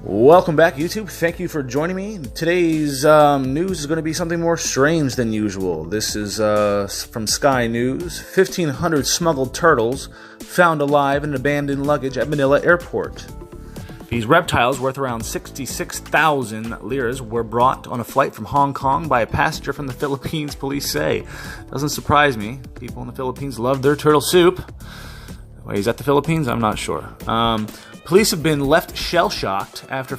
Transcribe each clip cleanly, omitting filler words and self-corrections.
Welcome back, YouTube. Thank you for joining me. Today's news is going to be something more strange than usual. This is from Sky News. 1,500 smuggled turtles found alive in abandoned luggage at Manila Airport. These reptiles, worth around 66,000 liras, were brought on a flight from Hong Kong by a passenger from the Philippines, police say. Doesn't surprise me. People in the Philippines love their turtle soup. Wait, is that the Philippines? I'm not sure. Police have been left shell-shocked after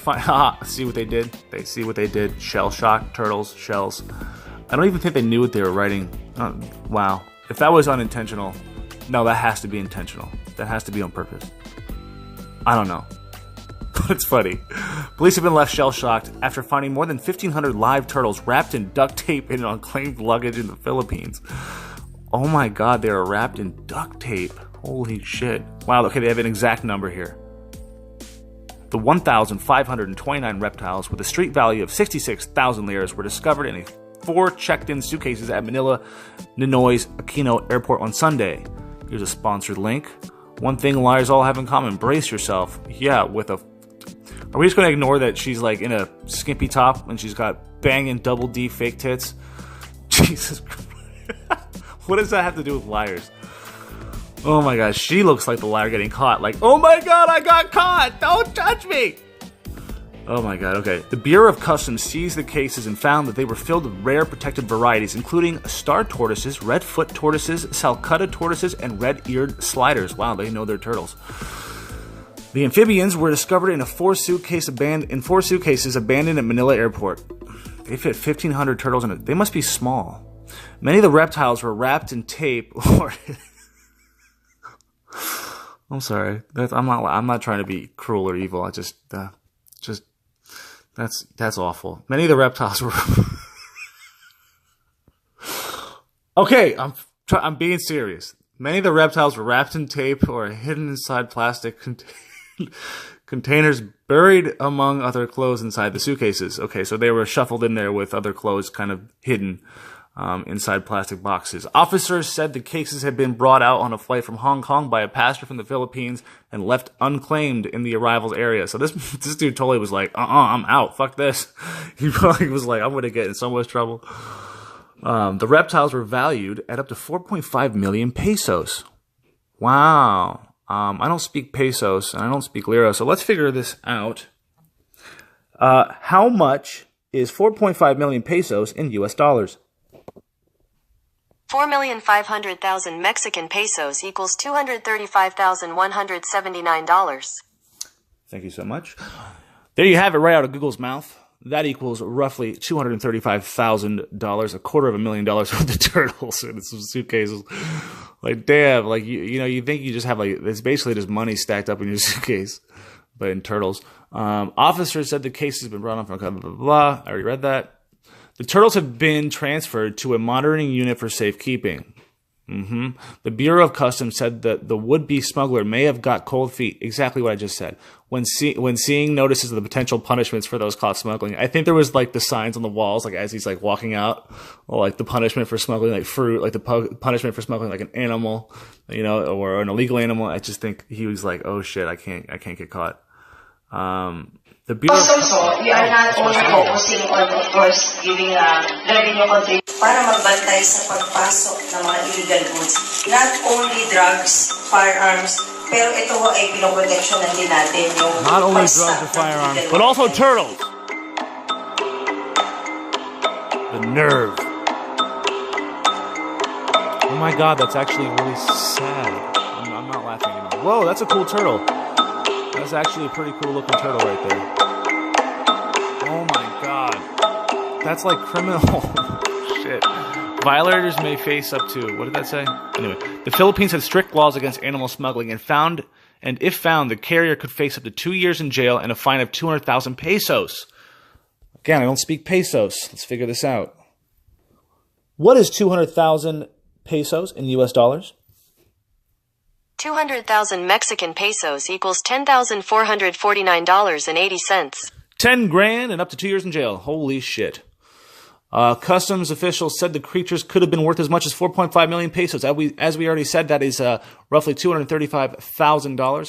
see what they did? They see what they did. Shell-shocked, turtles, shells. I don't even think they knew what they were writing. Wow. If that was unintentional, no, that has to be intentional. That has to be on purpose. I don't know. But it's funny. Police have been left shell-shocked after finding more than 1,500 live turtles wrapped in duct tape in unclaimed luggage in the Philippines. Oh my god, they are wrapped in duct tape. Holy shit. Wow, okay, they have an exact number here. The 1,529 reptiles with a street value of 66,000 liras were discovered in 4 checked-in suitcases at Manila Ninoy's Aquino Airport on Sunday. Here's a sponsored link. One thing liars all have in common: brace yourself. Yeah, with a... Are we just going to ignore that she's like in a skimpy top and she's got banging double D fake tits? Jesus Christ. What does that have to do with liars? Oh my gosh, she looks like the liar getting caught. Like, oh my god, I got caught! Don't touch me! Oh my god, okay. The Bureau of Customs seized the cases and found that they were filled with rare protected varieties, including star tortoises, red-foot tortoises, Salcutta tortoises, and red-eared sliders. Wow, they know their turtles. The amphibians were discovered in 4 suitcases abandoned at Manila Airport. They fit 1,500 turtles in it. They must be small. Many of the reptiles were wrapped in tape or... I'm sorry. I'm not trying to be cruel or evil. That's awful. Many of the reptiles were. Okay, I'm being serious. Many of the reptiles were wrapped in tape or hidden inside plastic containers, buried among other clothes inside the suitcases. Okay, so they were shuffled in there with other clothes, kind of hidden. Inside plastic boxes. Officers said the cases had been brought out on a flight from Hong Kong by a passenger from the Philippines and left unclaimed in the arrivals area. So this dude totally was like, I'm out. Fuck this. He probably was like, I'm going to get in so much trouble. The reptiles were valued at up to 4.5 million pesos. Wow. I don't speak pesos and I don't speak lira, so let's figure this out. How much is 4.5 million pesos in US dollars? 4,500,000 Mexican pesos equals $235,179. Thank you so much. There you have it, right out of Google's mouth. That equals roughly $235,000, $250,000 worth of turtles in some suitcases. Like, damn, like you think you just have like it's basically just money stacked up in your suitcase, but in turtles. Officers said the case has been brought on from blah blah blah. I already read that. The turtles have been transferred to a monitoring unit for safekeeping. The Bureau of Customs said that the would-be smuggler may have got cold feet. Exactly what I just said. When seeing notices of the potential punishments for those caught smuggling. I think there was like the signs on the walls, like as he's like walking out, or like the punishment for smuggling like fruit, like the punishment for smuggling like an animal, or an illegal animal. I just think he was like, oh shit, I can't get caught. The Bureau also, we are not only focusing on, of course, giving revenue contribution para magbantay sa pagpasok ng mga illegal goods. Not only drugs, firearms, pero ito ay pinoproteksyonan din natin yung not only drugs or firearms, but also turtles. The nerve. Oh my god, that's actually really sad. I'm not laughing anymore. Whoa, that's a cool turtle. That's actually a pretty cool looking turtle right there. Oh my god. That's like criminal. Shit. Violators may face up to, what did that say? Anyway, the Philippines has strict laws against animal smuggling and if found, the carrier could face up to 2 years in jail and a fine of 200,000 pesos. Again, I don't speak pesos. Let's figure this out. What is 200,000 pesos in US dollars? 200,000 Mexican pesos equals $10,449.80. 10 grand and up to 2 years in jail. Holy shit. Customs officials said the creatures could have been worth as much as 4.5 million pesos. As we already said, that is roughly $235,000,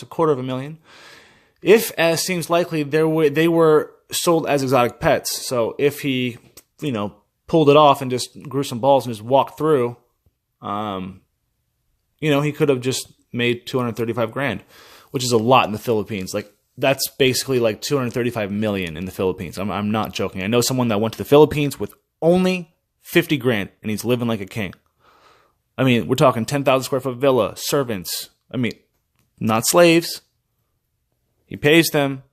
$250,000. if, as seems likely, they were sold as exotic pets. So if he, pulled it off and just grew some balls and just walked through, he could have just made 235 grand, which is a lot in the Philippines. Like, that's basically like 235 million in the Philippines. I'm not joking. I know someone that went to the Philippines with only 50 grand and he's living like a king. I mean, we're talking 10,000 square foot villa, servants. I mean, not slaves. He pays them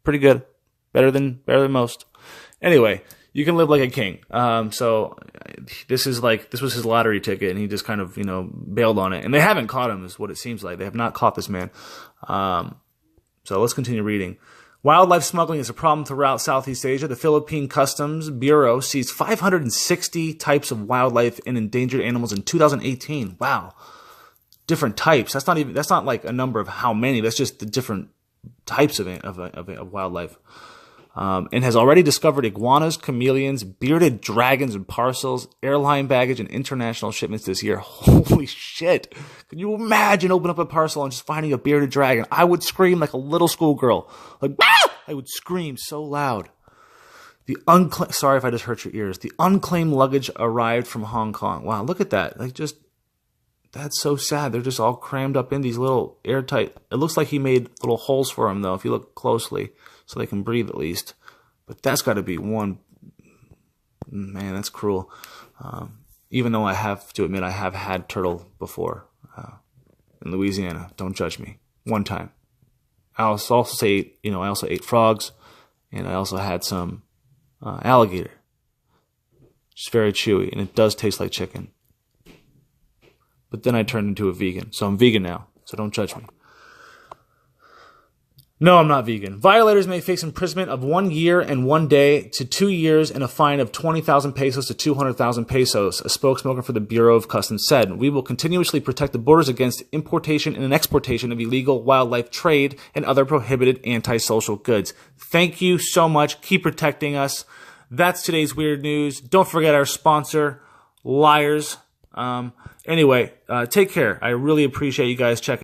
pretty good. Better than most. Anyway, you can live like a king. So this was his lottery ticket, and he just kind of, bailed on it. And they haven't caught him, is what it seems like. They have not caught this man. So let's continue reading. Wildlife smuggling is a problem throughout Southeast Asia. The Philippine Customs Bureau seized 560 types of wildlife and endangered animals in 2018. Wow. Different types. That's not like a number of how many. That's just the different types of wildlife. And has already discovered iguanas, chameleons, bearded dragons and parcels, airline baggage, and international shipments this year. Holy shit. Can you imagine opening up a parcel and just finding a bearded dragon? I would scream like a little schoolgirl. Like, ah! I would scream so loud. Sorry if I just hurt your ears. The unclaimed luggage arrived from Hong Kong. Wow, look at that. That's so sad. They're just all crammed up in these little airtight. It looks like he made little holes for them, though, if you look closely, so they can breathe at least. But that's got to be one. Man, that's cruel. Even though I have to admit I have had turtle before in Louisiana. Don't judge me. One time. I also ate frogs, and I also had some alligator. It's very chewy, and it does taste like chicken. But then I turned into a vegan. So I'm vegan now. So don't judge me. No, I'm not vegan. Violators may face imprisonment of 1 year and 1 day to 2 years and a fine of 20,000 pesos to 200,000 pesos, a spokesman for the Bureau of Customs said. We will continuously protect the borders against importation and exportation of illegal wildlife trade and other prohibited antisocial goods. Thank you so much. Keep protecting us. That's today's weird news. Don't forget our sponsor, Liars. Anyway, take care. I really appreciate you guys checking.